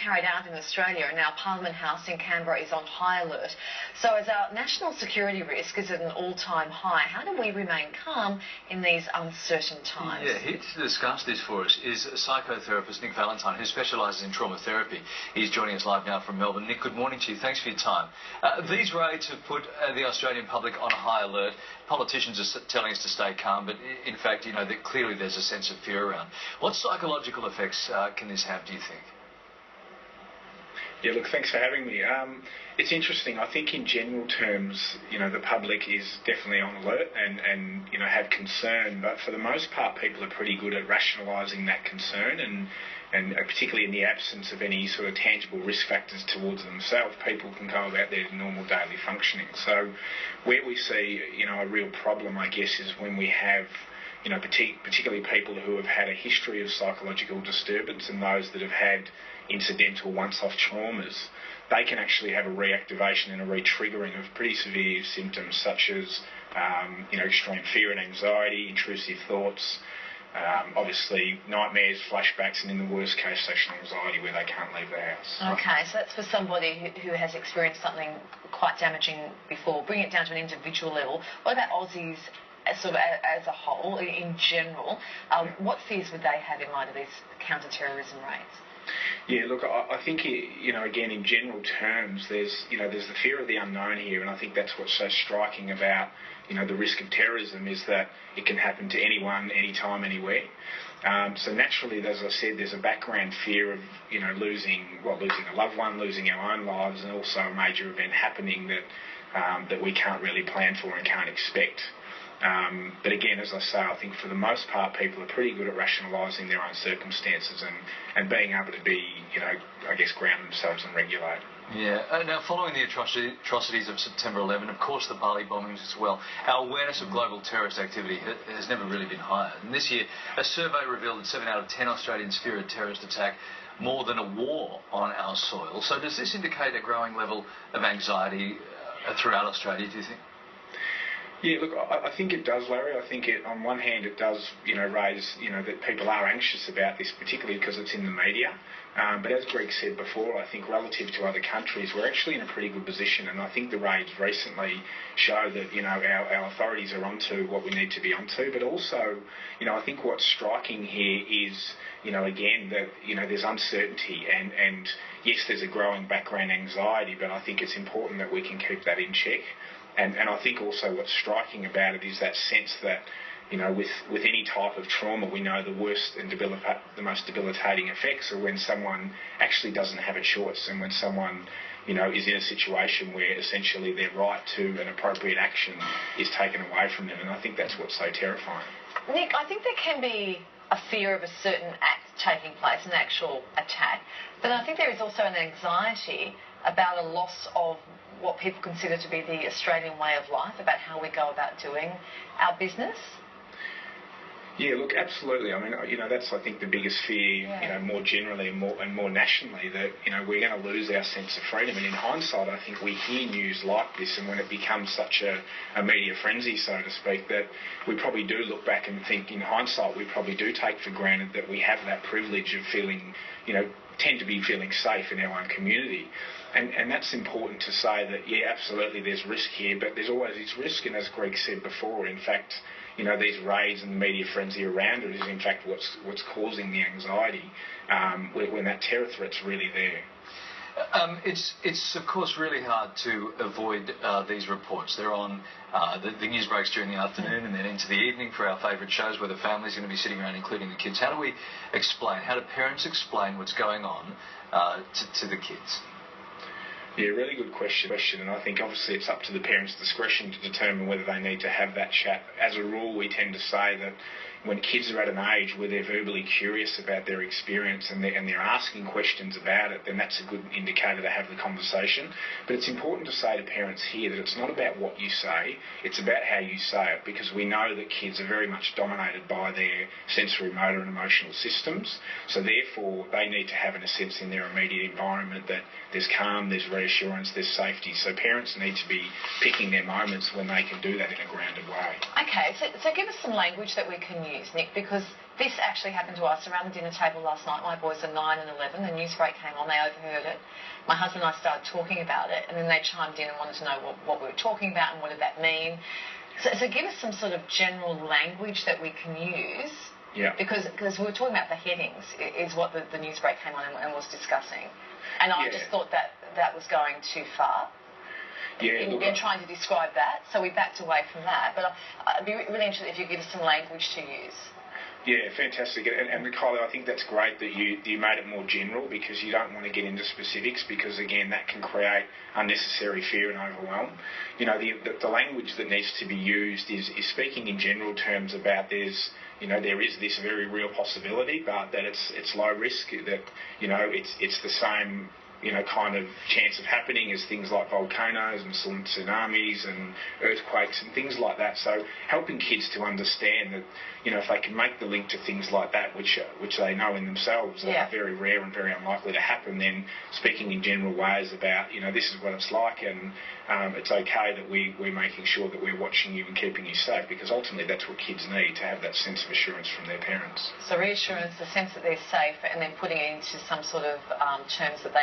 carried out in Australia, and now Parliament House in Canberra is on high alert. So as our national security risk is at an all-time high, how do we remain calm in these uncertain times? Yeah, here to discuss this for us is psychotherapist Nick Valentine, who specialises in trauma therapy. He's joining us live now from Melbourne. Nick, good morning to you. Thanks for your time. These raids have put the Australian public on high alert. Politicians are telling us to stay calm, but in fact, you know, that clearly there's a sense of fear around. What psychological effects can this have, do you think? Yeah, look, thanks for having me. It's interesting. I think in general terms, you know, the public is definitely on alert and you know, have concern, but for the most part, people are pretty good at rationalising that concern and particularly in the absence of any sort of tangible risk factors towards themselves, people can go about their normal daily functioning. So where we see, you know, a real problem, I guess, is when we have, you know, particularly people who have had a history of psychological disturbance and those that have had incidental once-off traumas. They can actually have a reactivation and a re-triggering of pretty severe symptoms such as, you know, extreme fear and anxiety, intrusive thoughts, obviously nightmares, flashbacks, and in the worst case, social anxiety where they can't leave the house. Okay, so that's for somebody who has experienced something quite damaging before. Bring it down to an individual level. What about Aussies sort of as a whole, in general? What fears would they have in light of these counter-terrorism raids? Yeah, look, I think, you know, again, in general terms, there's the fear of the unknown here, and I think that's what's so striking about, you know, the risk of terrorism is that it can happen to anyone, anytime, anywhere. So naturally, as I said, there's a background fear of, you know, losing a loved one, losing our own lives, and also a major event happening that we can't really plan for and can't expect. But again, as I say, I think for the most part, people are pretty good at rationalising their own circumstances and being able to be, you know, I guess, ground themselves and regulate. Yeah. Now, following the atrocities of September 11, of course, the Bali bombings as well, our awareness of global terrorist activity has never really been higher. And this year, a survey revealed that 7 out of 10 Australians fear a terrorist attack more than a war on our soil. So does this indicate a growing level of anxiety throughout Australia, do you think? Yeah, look, I think it does, Larry. I think on one hand it does, you know, raise, you know, that people are anxious about this, particularly because it's in the media. But as Greg said before, I think relative to other countries, we're actually in a pretty good position. And I think the raids recently show that, you know, our authorities are onto what we need to be onto. But also, you know, I think what's striking here is, you know, again, that, you know, there's uncertainty and yes, there's a growing background anxiety, but I think it's important that we can keep that in check. And I think also what's striking about it is that sense that, you know, with any type of trauma, we know the worst and the most debilitating effects are when someone actually doesn't have a choice and when someone, you know, is in a situation where essentially their right to an appropriate action is taken away from them. And I think that's what's so terrifying. Nick, I think there can be a fear of a certain act taking place, an actual attack, but I think there is also an anxiety about a loss of what people consider to be the Australian way of life, about how we go about doing our business. Yeah, look, absolutely. I mean, you know, that's, I think, the biggest fear, you know, more generally and more nationally, that, you know, we're going to lose our sense of freedom. And in hindsight, I think we hear news like this, and when it becomes such a media frenzy, so to speak, that we probably do look back and think, in hindsight, we probably do take for granted that we have that privilege of feeling, you know, tend to be feeling safe in our own community. And that's important to say that, yeah, absolutely, there's risk here, but there's always this risk, and as Greg said before, in fact, you know, these raids and the media frenzy around it is in fact what's causing the anxiety when that terror threat's really there. It's of course really hard to avoid these reports. They're on the news breaks during the afternoon and then into the evening for our favourite shows where the family's going to be sitting around, including the kids. How do parents explain what's going on to the kids? Yeah, really good question. And I think obviously it's up to the parents' discretion to determine whether they need to have that chat. As a rule, we tend to say that when kids are at an age where they're verbally curious about their experience and they're asking questions about it, then that's a good indicator to have the conversation. But it's important to say to parents here that it's not about what you say, it's about how you say it, because we know that kids are very much dominated by their sensory, motor and emotional systems. So therefore, they need to have a sense in their immediate environment that there's calm, there's reassurance, there's safety. So parents need to be picking their moments when they can do that in a grounded way. Okay, so give us some language that we can use, Nick, because This actually happened to us around the dinner table last night. My boys are 9 and 11. The news break came on. They overheard it. My husband and I started talking about it, and then they chimed in and wanted to know what we were talking about and what did that mean. So give us some sort of general language that we can use. Yeah. Because we were talking about the headings is what the news break came on and was discussing. And I just thought that was going too far. Yeah, in trying to describe that. So we backed away from that. But I'd be really interested if you give us some language to use. Yeah, fantastic. And Kylie, I think that's great that you made it more general, because you don't want to get into specifics, because, again, that can create unnecessary fear and overwhelm. You know, the language that needs to be used is speaking in general terms about there is this very real possibility, but that it's low risk, that, it's the same kind of chance of happening as things like volcanoes and tsunamis and earthquakes and things like that. So helping kids to understand that, if they can make the link to things like that, which they know in themselves are very rare and very unlikely to happen, then speaking in general ways about, this is what it's like, and it's okay that we're making sure that we're watching you and keeping you safe, because ultimately that's what kids need, to have that sense of assurance from their parents. So reassurance, the sense that they're safe, and then putting it into some sort of terms that they